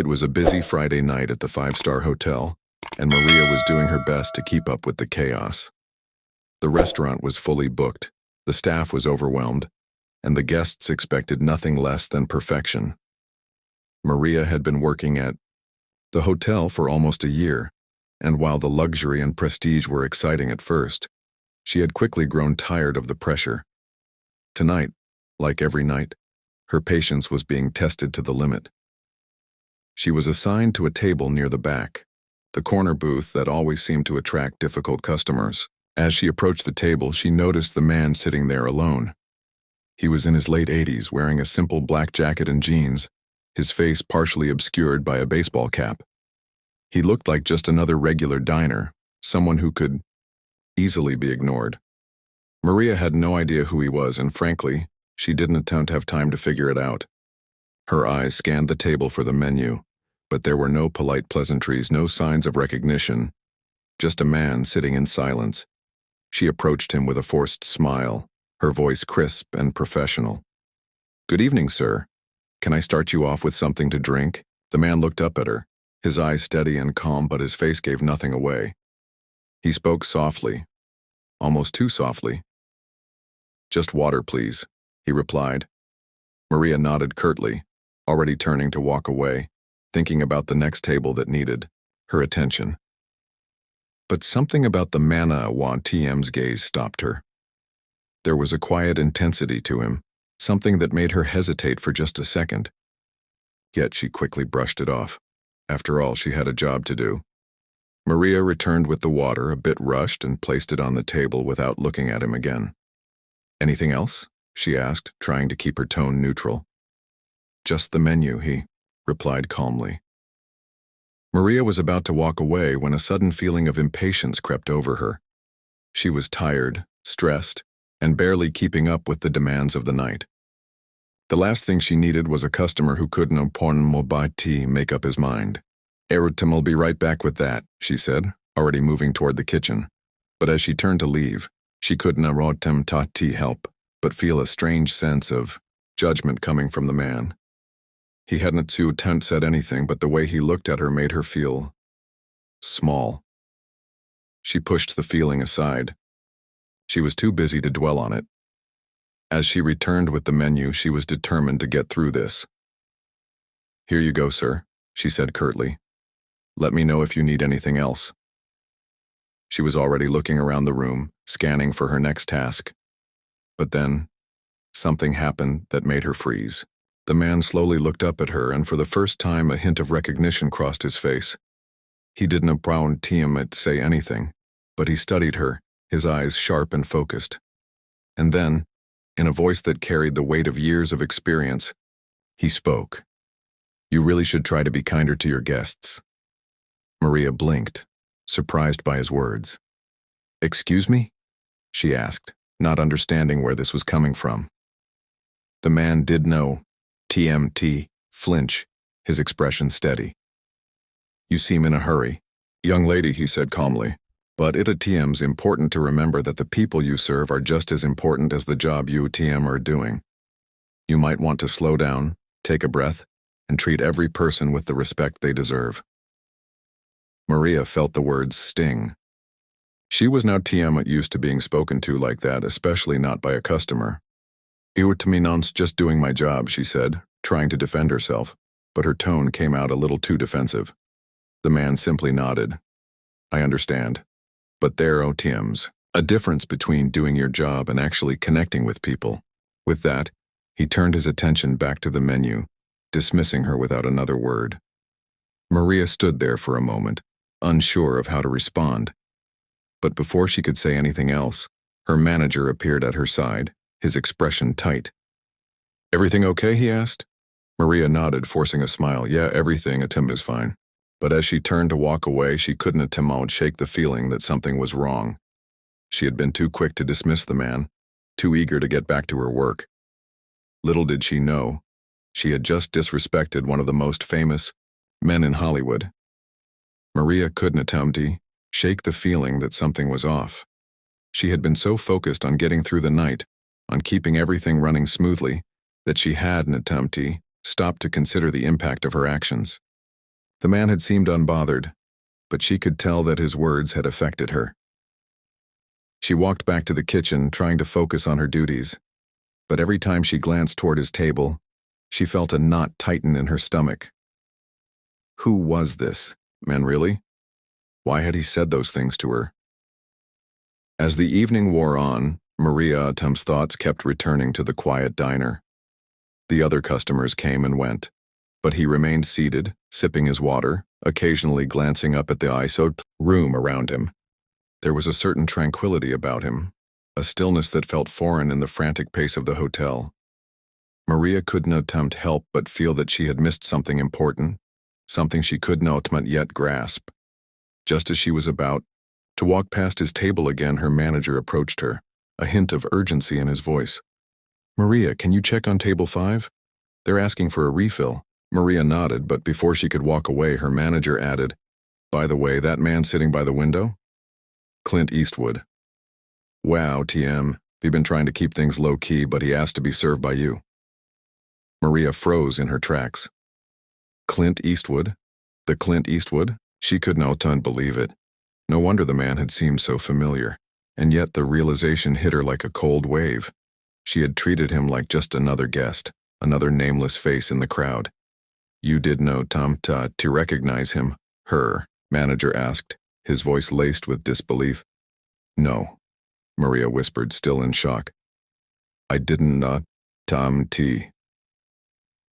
It was a busy Friday night at the five-star hotel, and Maria was doing her best to keep up with the chaos. The restaurant was fully booked, the staff was overwhelmed, and the guests expected nothing less than perfection. Maria had been working at the hotel for almost a year, and while the luxury and prestige were exciting at first, she had quickly grown tired of the pressure. Tonight, like every night, her patience was being tested to the limit. She was assigned to a table near the back, the corner booth that always seemed to attract difficult customers. As she approached the table, she noticed the man sitting there alone. He was in his late 80s, wearing a simple black jacket and jeans, his face partially obscured by a baseball cap. He looked like just another regular diner, someone who could easily be ignored. Maria had no idea who he was, and frankly, she didn't attempt to have time to figure it out. Her eyes scanned the table for the menu, but there were no polite pleasantries, no signs of recognition, just a man sitting in silence. She approached him with a forced smile, her voice crisp and professional. "Good evening, sir. Can I start you off with something to drink?" The man looked up at her, his eyes steady and calm, but his face gave nothing away. He spoke softly, almost too softly. "Just water, please," he replied. Maria nodded curtly, already turning to walk away, thinking about the next table that needed her attention. But something about the man TM's gaze stopped her. There was a quiet intensity to him, something that made her hesitate for just a second. Yet she quickly brushed it off. After all, she had a job to do. Maria returned with the water, a bit rushed, and placed it on the table without looking at him again. "Anything else?" she asked, trying to keep her tone neutral. "Just the menu," he replied calmly. Maria was about to walk away when a sudden feeling of impatience crept over her. She was tired, stressed, and barely keeping up with the demands of the night. The last thing she needed was a customer who couldn't make up his mind. "Tim will be right back with that," she said, already moving toward the kitchen. But as she turned to leave, she couldn't help but feel a strange sense of judgment coming from the man. He hadn't said anything, but the way he looked at her made her feel small. She pushed the feeling aside. She was too busy to dwell on it. As she returned with the menu, she was determined to get through this. "Here you go, sir," she said curtly. "Let me know if you need anything else." She was already looking around the room, scanning for her next task. But then, something happened that made her freeze. The man slowly looked up at her, and for the first time a hint of recognition crossed his face. He didn't say anything, but he studied her, his eyes sharp and focused. And then, in a voice that carried the weight of years of experience, he spoke. "You really should try to be kinder to your guests." Maria blinked, surprised by his words. "Excuse me?" she asked, not understanding where this was coming from. The man did know. Flinch, his expression steady. "You seem in a hurry." "Young lady," he said calmly, "but it's important to remember that the people you serve are just as important as the job you are doing. You might want to slow down, take a breath, and treat every person with the respect they deserve." Maria felt the words sting. She was now used to being spoken to like that, especially not by a customer. "Non's just doing my job," she said, trying to defend herself, but her tone came out a little too defensive. The man simply nodded. "I understand. But there's a difference between doing your job and actually connecting with people." With that, he turned his attention back to the menu, dismissing her without another word. Maria stood there for a moment, unsure of how to respond. But before she could say anything else, her manager appeared at her side, his expression tight. "Everything okay?" he asked. Maria nodded, forcing a smile. "Yeah, everything is fine." But as she turned to walk away, she couldn't shake the feeling that something was wrong. She had been too quick to dismiss the man, too eager to get back to her work. Little did she know, she had just disrespected one of the most famous men in Hollywood. Maria couldn't shake the feeling that something was off. She had been so focused on getting through the night, on keeping everything running smoothly, that she hadn't stopped to consider the impact of her actions. The man had seemed unbothered, but she could tell that his words had affected her. She walked back to the kitchen, trying to focus on her duties, but every time she glanced toward his table, she felt a knot tighten in her stomach. Who was this man really? Why had he said those things to her? As the evening wore on, Maria Atom's thoughts kept returning to the quiet diner. The other customers came and went, but he remained seated, sipping his water, occasionally glancing up at the ice-soaked room around him. There was a certain tranquility about him, a stillness that felt foreign in the frantic pace of the hotel. Maria could not help but feel that she had missed something important, something she could not yet grasp. Just as she was about to walk past his table again, her manager approached her, a hint of urgency in his voice. "Maria, can you check on table 5? They're asking for a refill." Maria nodded, but before she could walk away, her manager added, "By the way, that man sitting by the window? Clint Eastwood. Wow, TM, we've been trying to keep things low-key, but he asked to be served by you." Maria froze in her tracks. Clint Eastwood? The Clint Eastwood? She could not believe it. No wonder the man had seemed so familiar, and yet the realization hit her like a cold wave. She had treated him like just another guest, another nameless face in the crowd. "You did know to recognize him, her?" manager asked, his voice laced with disbelief. "No," Maria whispered, still in shock. "I didn't not, T."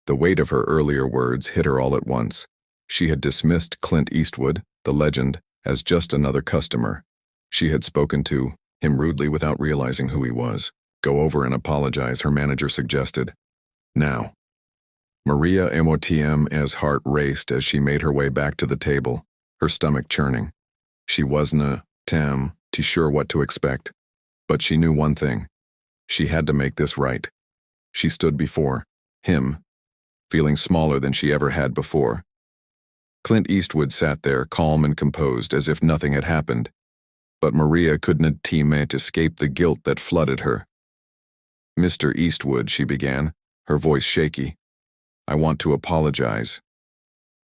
The weight of her earlier words hit her all at once. She had dismissed Clint Eastwood, the legend, as just another customer. She had spoken to him rudely without realizing who he was. "Go over and apologize," her manager suggested. "Now." Maria Motm's heart raced as she made her way back to the table, her stomach churning. She wasn't too sure what to expect, but she knew one thing. She had to make this right. She stood before him, feeling smaller than she ever had before. Clint Eastwood sat there, calm and composed, as if nothing had happened, but Maria couldn't escape the guilt that flooded her. "Mr. Eastwood," she began, her voice shaky, "I want to apologize.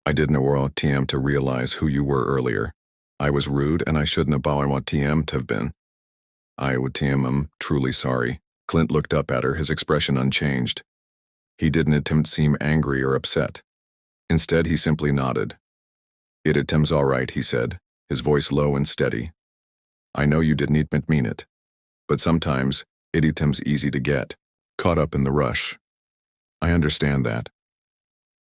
I didn't want to realize who you were earlier. I was rude, and I shouldn't have been. I'm truly sorry." Clint looked up at her, his expression unchanged. He didn't seem angry or upset. Instead, he simply nodded. "It's all right," he said, his voice low and steady. "I know you didn't mean it, but sometimes it's easy to get caught up in the rush. I understand that."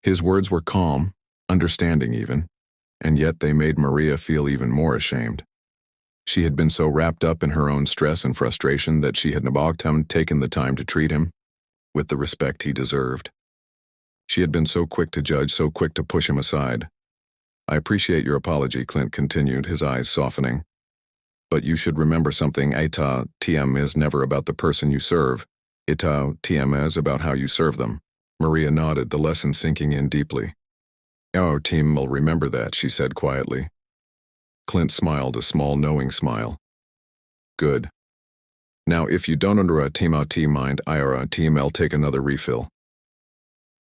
His words were calm, understanding even, and yet they made Maria feel even more ashamed. She had been so wrapped up in her own stress and frustration that she had not taken the time to treat him with the respect he deserved. She had been so quick to judge, so quick to push him aside. "I appreciate your apology," Clint continued, his eyes softening. "But you should remember something. TM is never about the person you serve. TM is about how you serve them." Maria nodded, the lesson sinking in deeply. "Our team will remember that," she said quietly. Clint smiled, a small knowing smile. "Good. Now if you don't under a team mind, our team I'll take another refill."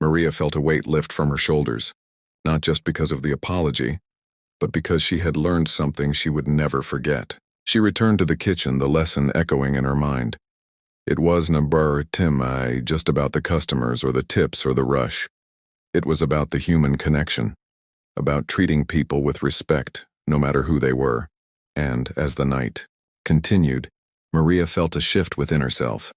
Maria felt a weight lift from her shoulders, not just because of the apology, but because she had learned something she would never forget. She returned to the kitchen, the lesson echoing in her mind. It wasn't just about the customers or the tips or the rush. It was about the human connection, about treating people with respect, no matter who they were. And, as the night continued, Maria felt a shift within herself.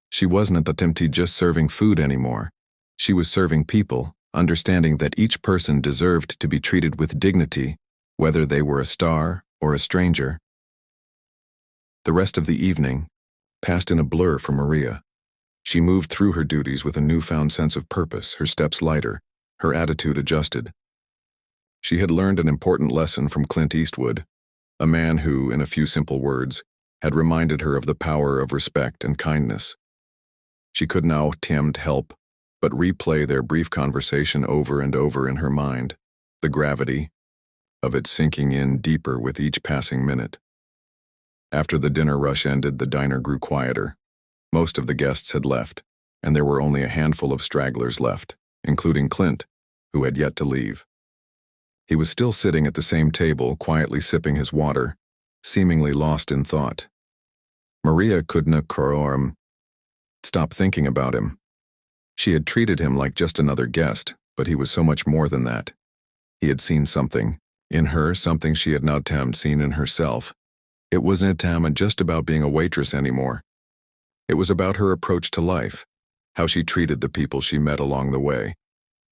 She wasn't at the tempty just serving food anymore. She was serving people, understanding that each person deserved to be treated with dignity, whether they were a star or a stranger. The rest of the evening passed in a blur for Maria. She moved through her duties with a newfound sense of purpose, her steps lighter, her attitude adjusted. She had learned an important lesson from Clint Eastwood, a man who, in a few simple words, had reminded her of the power of respect and kindness. She could now help but replay their brief conversation over and over in her mind, the gravity of it sinking in deeper with each passing minute. After the dinner rush ended, the diner grew quieter. Most of the guests had left, and there were only a handful of stragglers left, including Clint, who had yet to leave. He was still sitting at the same table, quietly sipping his water, seemingly lost in thought. Maria couldn't stop thinking about him. She had treated him like just another guest, but he was so much more than that. He had seen something in her, something she had not seen in herself. It wasn't just about being a waitress anymore. It was about her approach to life, how she treated the people she met along the way,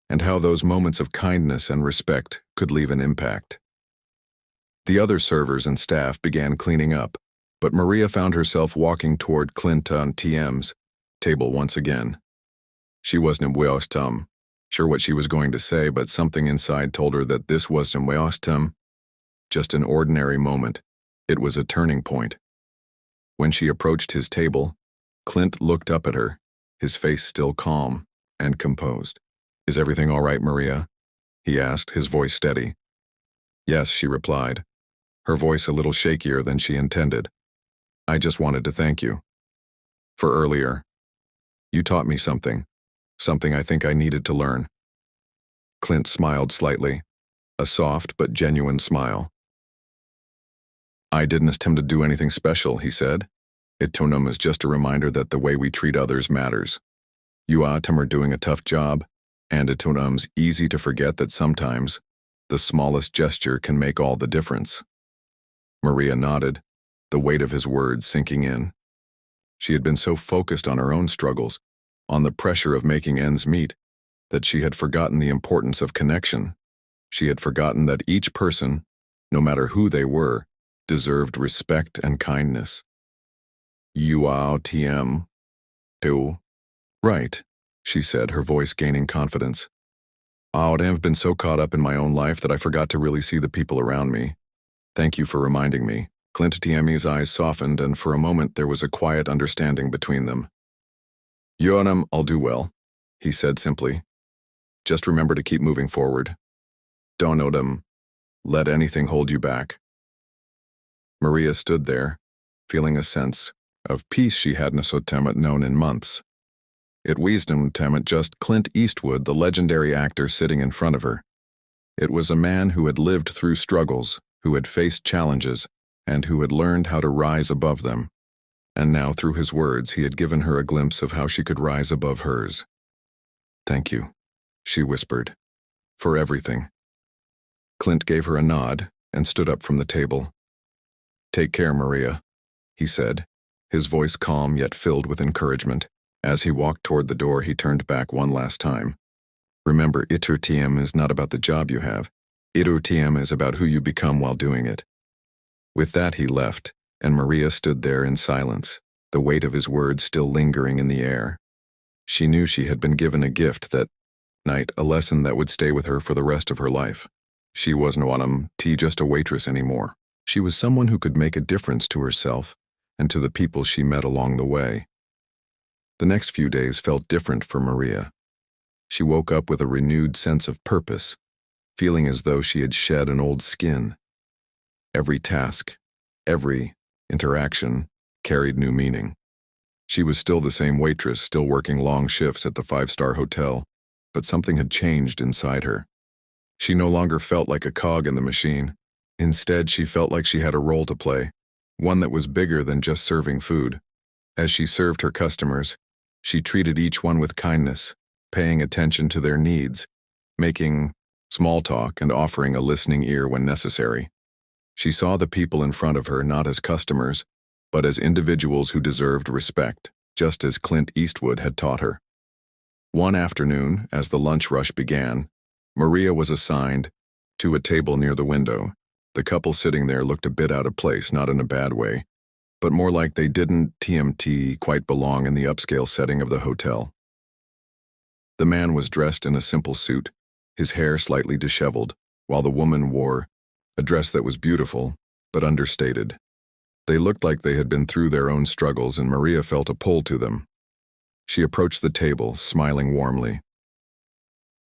and how those moments of kindness and respect could leave an impact. The other servers and staff began cleaning up, but Maria found herself walking toward Clint on TM's table once again. She wasn't sure what she was going to say, but something inside told her that this wasn't just an ordinary moment. It was a turning point. When she approached his table, Clint looked up at her, his face still calm and composed. "Is everything all right, Maria?" he asked, his voice steady. "Yes," she replied, her voice a little shakier than she intended. "I just wanted to thank you. For earlier. You taught me something I think I needed to learn." Clint smiled slightly, a soft but genuine smile. "I didn't ask him to do anything special," he said. "It is just a reminder that the way we treat others matters. You are doing a tough job, and it's easy to forget that sometimes the smallest gesture can make all the difference." Maria nodded, the weight of his words sinking in. She had been so focused on her own struggles, on the pressure of making ends meet, that she had forgotten the importance of connection. She had forgotten that each person, no matter who they were, deserved respect and kindness. "You are too. Right," she said, her voice gaining confidence. "I've been so caught up in my own life that I forgot to really see the people around me. Thank you for reminding me." Clint Tiami's eyes softened, and for a moment there was a quiet understanding between them. "I'll do well," he said simply. "Just remember to keep moving forward. Don't let anything hold you back." Maria stood there, feeling a sense of peace she hadn't known in months. It wasn't just Clint Eastwood, the legendary actor, sitting in front of her. It was a man who had lived through struggles, who had faced challenges, and who had learned how to rise above them. And now, through his words, he had given her a glimpse of how she could rise above hers. "Thank you," she whispered, "for everything." Clint gave her a nod and stood up from the table. "Take care, Maria," he said, his voice calm yet filled with encouragement. As he walked toward the door, he turned back one last time. "Remember, ITRTM is not about the job you have. ITRTM is about who you become while doing it." With that, he left, and Maria stood there in silence, the weight of his words still lingering in the air. She knew she had been given a gift that night, a lesson that would stay with her for the rest of her life. She wasn't just a waitress anymore. She was someone who could make a difference to herself and to the people she met along the way. The next few days felt different for Maria. She woke up with a renewed sense of purpose, feeling as though she had shed an old skin. Every task, every interaction carried new meaning. She was still the same waitress, still working long shifts at the 5-star hotel, but something had changed inside her. She no longer felt like a cog in the machine. Instead, she felt like she had a role to play, one that was bigger than just serving food. As she served her customers, she treated each one with kindness, paying attention to their needs, making small talk and offering a listening ear when necessary. She saw the people in front of her not as customers, but as individuals who deserved respect, just as Clint Eastwood had taught her. One afternoon, as the lunch rush began, Maria was assigned to a table near the window. The couple sitting there looked a bit out of place, not in a bad way, but more like they didn't quite belong in the upscale setting of the hotel. The man was dressed in a simple suit, his hair slightly disheveled, while the woman wore a dress that was beautiful, but understated. They looked like they had been through their own struggles, and Maria felt a pull to them. She approached the table, smiling warmly.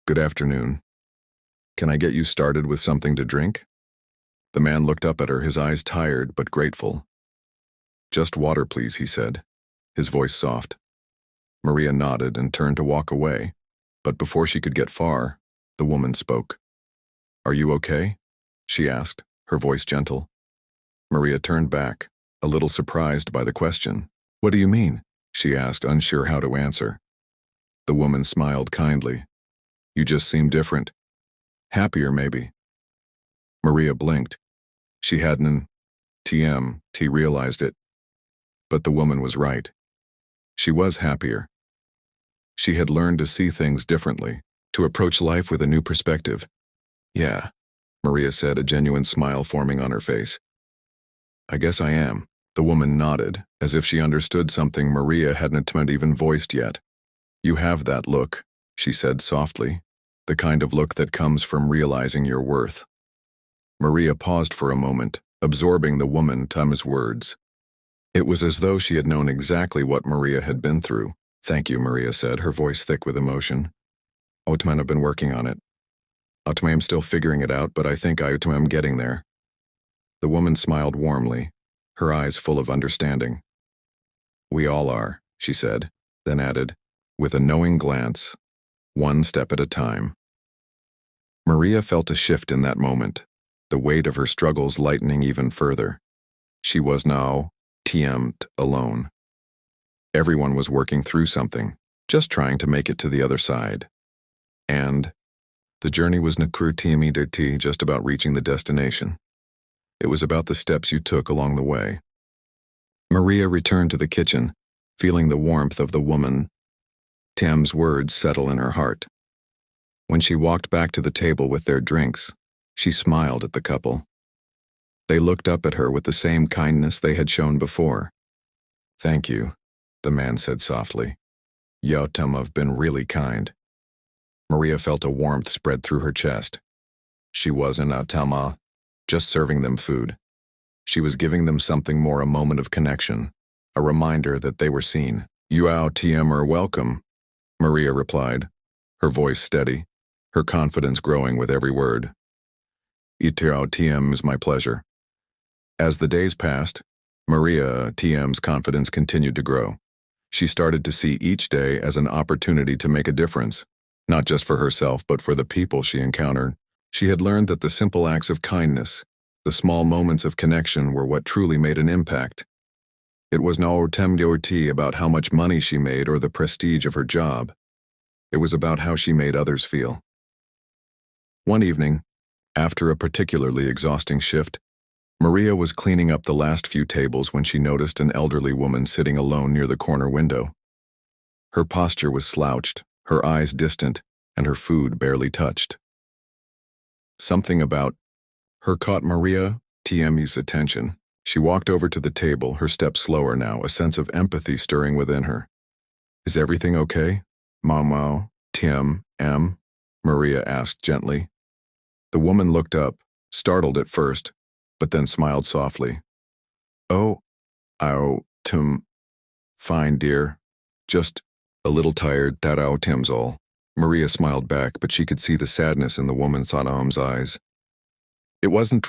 "Good afternoon. Can I get you started with something to drink?" The man looked up at her, his eyes tired but grateful. "Just water, please," he said, his voice soft. Maria nodded and turned to walk away, but before she could get far, the woman spoke. Are you okay? She asked, her voice gentle. Maria turned back, a little surprised by the question. What do you mean? She asked, unsure how to answer. The woman smiled kindly. You just seem different. Happier, maybe. Maria blinked. She hadn't realized it. But the woman was right. She was happier. She had learned to see things differently, to approach life with a new perspective. Yeah, Maria said, a genuine smile forming on her face. I guess I am. The woman nodded, as if she understood something Maria hadn't even voiced yet. You have that look, she said softly, the kind of look that comes from realizing your worth. Maria paused for a moment, absorbing the woman's words. It was as though she had known exactly what Maria had been through. Thank you, Maria said, her voice thick with emotion. I've been working on it. I'm still figuring it out, but I think I'm getting there. The woman smiled warmly, her eyes full of understanding. We all are, she said, then added, with a knowing glance, one step at a time. Maria felt a shift in that moment, the weight of her struggles lightening even further. She was now alone. Everyone was working through something, just trying to make it to the other side. And the journey was just about reaching the destination. It was about the steps you took along the way. Maria returned to the kitchen, feeling the warmth of the woman's words settle in her heart. When she walked back to the table with their drinks, she smiled at the couple. They looked up at her with the same kindness they had shown before. Thank you, the man said softly. You've been really kind. Maria felt a warmth spread through her chest. She wasn't just serving them food. She was giving them something more, a moment of connection, a reminder that they were seen. You are welcome, Maria replied, her voice steady, her confidence growing with every word. Is my pleasure. As the days passed, Maria's confidence continued to grow. She started to see each day as an opportunity to make a difference, not just for herself but for the people she encountered. She had learned that the simple acts of kindness, the small moments of connection were what truly made an impact. It was no about how much money she made or the prestige of her job. It was about how she made others feel. One evening, after a particularly exhausting shift, Maria was cleaning up the last few tables when she noticed an elderly woman sitting alone near the corner window. Her posture was slouched, her eyes distant, and her food barely touched. Something about her caught Maria's attention. She walked over to the table, her steps slower now, a sense of empathy stirring within her. Is everything okay? Mama, Maria asked gently. The woman looked up, startled at first, but then smiled softly. Fine, dear. Just a little tired, Tim's all. Maria smiled back, but she could see the sadness in the woman's eyes. It wasn't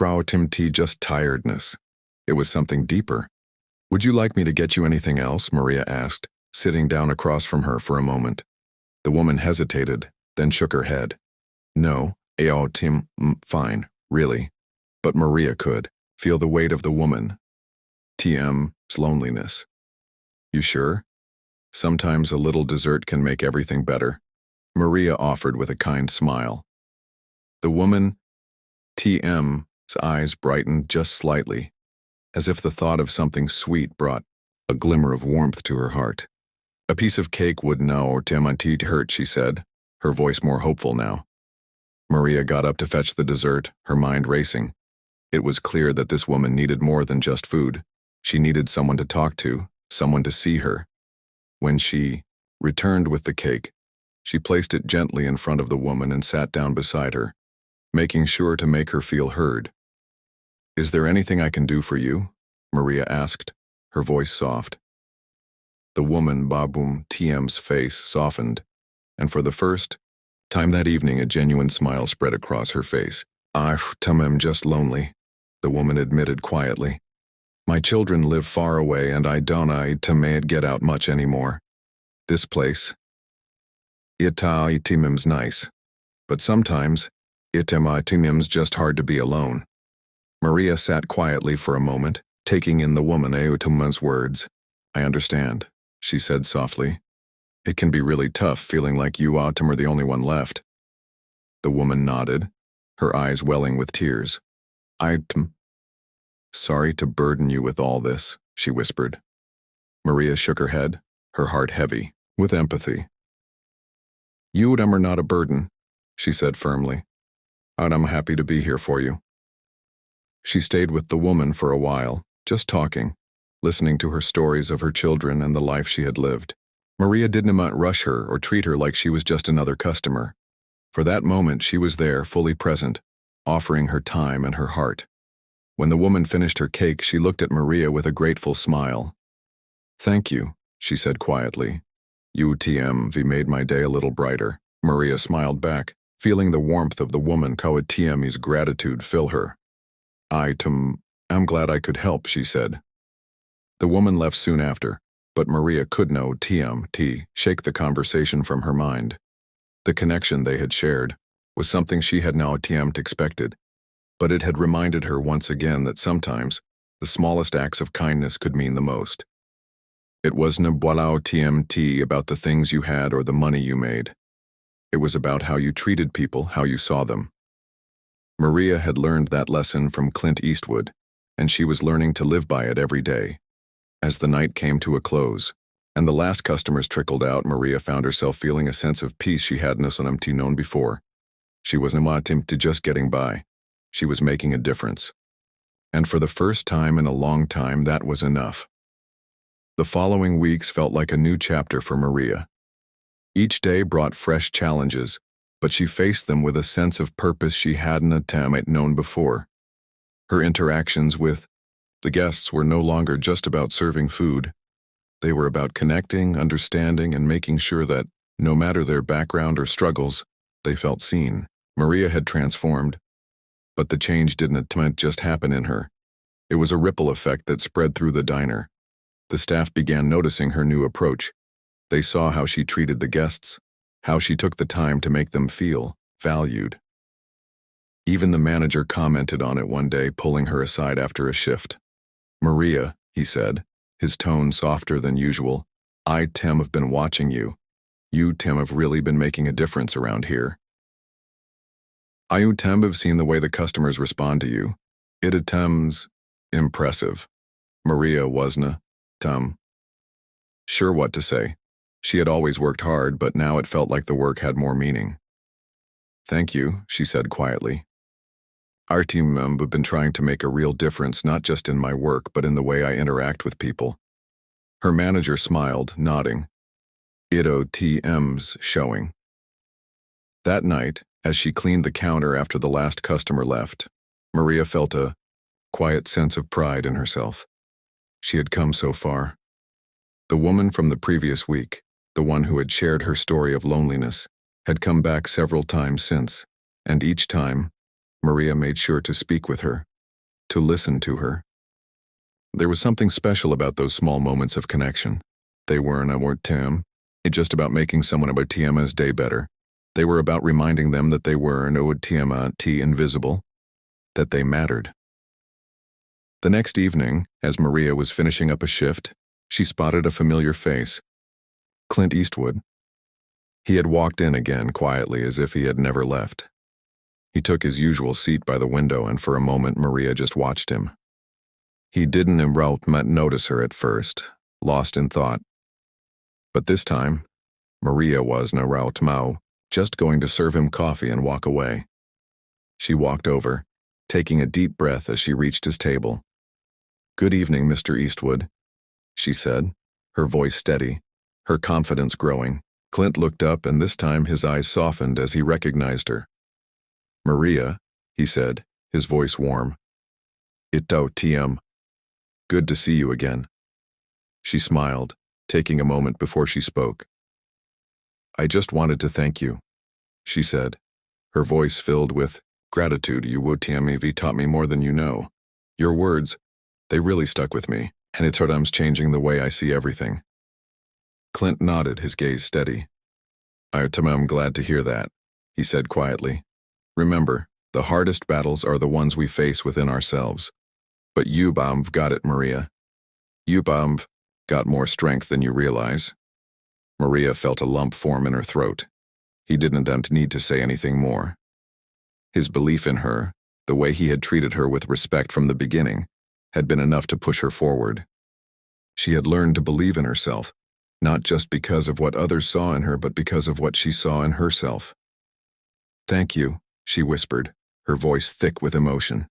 just tiredness. It was something deeper. Would you like me to get you anything else? Maria asked, sitting down across from her for a moment. The woman hesitated, then shook her head. No, fine, really. But Maria could feel the weight of the woman's loneliness. You sure? Sometimes a little dessert can make everything better, Maria offered with a kind smile. The woman's eyes brightened just slightly, as if the thought of something sweet brought a glimmer of warmth to her heart. A piece of cake would hurt, she said, her voice more hopeful now. Maria got up to fetch the dessert, her mind racing. It was clear that this woman needed more than just food. She needed someone to talk to, someone to see her. When she returned with the cake, she placed it gently in front of the woman and sat down beside her, making sure to make her feel heard. Is there anything I can do for you? Maria asked, her voice soft. The woman Tm's face softened, and for the first time that evening a genuine smile spread across her face. I'm just lonely, the woman admitted quietly. My children live far away and I don't get out much anymore. This place, Tim's nice, but sometimes It's just hard to be alone. Maria sat quietly for a moment, taking in the woman Aotuma's words. I understand, she said softly. It can be really tough feeling like you, Autumn, are the only one left. The woman nodded, her eyes welling with tears. I'm sorry to burden you with all this, she whispered. Maria shook her head, her heart heavy, with empathy. You are not a burden, she said firmly. I'm happy to be here for you. She stayed with the woman for a while, just talking, listening to her stories of her children and the life she had lived. Maria didn't rush her or treat her like she was just another customer. For that moment she was there, fully present, offering her time and her heart. When the woman finished her cake, she looked at Maria with a grateful smile. Thank you, she said quietly. UTMV made my day a little brighter. Maria smiled back, feeling the warmth of the woman Kawatmi's gratitude fill her. I'm glad I could help, she said. The woman left soon after, but Maria could no TMT shake the conversation from her mind. The connection they had shared was something she had now expected, but it had reminded her once again that sometimes the smallest acts of kindness could mean the most. It wasn't TMT about the things you had or the money you made. It was about how you treated people, how you saw them. Maria had learned that lesson from Clint Eastwood, and she was learning to live by it every day. As the night came to a close, and the last customers trickled out, Maria found herself feeling a sense of peace she hadn't known before. She wasn't to just getting by. She was making a difference. And for the first time in a long time, that was enough. The following weeks felt like a new chapter for Maria. Each day brought fresh challenges, but she faced them with a sense of purpose she hadn't known before. Her interactions with the guests were no longer just about serving food. They were about connecting, understanding, and making sure that, no matter their background or struggles, they felt seen. Maria had transformed, but the change didn't just happen in her. It was a ripple effect that spread through the diner. The staff began noticing her new approach. They saw how she treated the guests, how she took the time to make them feel valued. Even the manager commented on it one day, pulling her aside after a shift. Maria, he said, his tone softer than usual, have been watching you. You, have really been making a difference around here. Have seen the way the customers respond to you. It's impressive. Maria wasn't sure what to say. She had always worked hard, but now it felt like the work had more meaning. Thank you, she said quietly. Our team have been trying to make a real difference, not just in my work, but in the way I interact with people. Her manager smiled, nodding. It's showing. That night, as she cleaned the counter after the last customer left, Maria felt a quiet sense of pride in herself. She had come so far. The woman from the previous week, the one who had shared her story of loneliness, had come back several times since, and each time, Maria made sure to speak with her, to listen to her. There was something special about those small moments of connection. They weren't just about making someone about TM's day better. They were about reminding them that they weren't invisible, that they mattered. The next evening, as Maria was finishing up a shift, she spotted a familiar face. Clint Eastwood. He had walked in again quietly as if he had never left. He took his usual seat by the window, and for a moment Maria just watched him. He didn't notice her at first, lost in thought. But this time, Maria wasn't just going to serve him coffee and walk away. She walked over, taking a deep breath as she reached his table. Good evening, Mr. Eastwood, she said, her voice steady, her confidence growing. Clint looked up, and this time his eyes softened as he recognized her. Maria, he said, his voice warm. TM. Good to see you again. She smiled, taking a moment before she spoke. I just wanted to thank you, she said, her voice filled with gratitude. You taught me more than you know. Your words, they really stuck with me, and it's changing the way I see everything. Clint nodded, his gaze steady. I'm glad to hear that, he said quietly. Remember, the hardest battles are the ones we face within ourselves. But you've got it, Maria. You've got more strength than you realize. Maria felt a lump form in her throat. He didn't need to say anything more. His belief in her, the way he had treated her with respect from the beginning, had been enough to push her forward. She had learned to believe in herself, not just because of what others saw in her, but because of what she saw in herself. "Thank you," she whispered, her voice thick with emotion.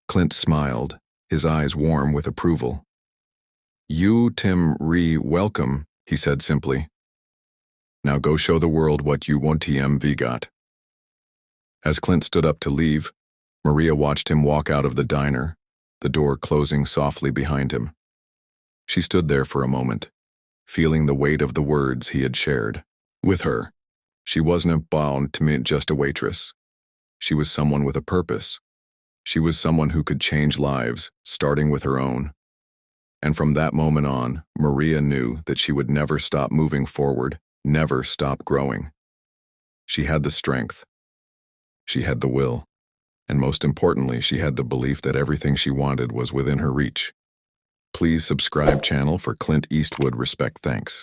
Clint smiled, his eyes warm with approval. "You, Tim Ree, welcome," he said simply. "Now go show the world what you want TMV got." As Clint stood up to leave, Maria watched him walk out of the diner, the door closing softly behind him. She stood there for a moment, feeling the weight of the words he had shared. With her, she wasn't bound to meet just a waitress. She was someone with a purpose. She was someone who could change lives, starting with her own. And from that moment on, Maria knew that she would never stop moving forward, never stop growing. She had the strength. She had the will. And most importantly, she had the belief that everything she wanted was within her reach. Please subscribe channel for Clint Eastwood. Respect. Thanks.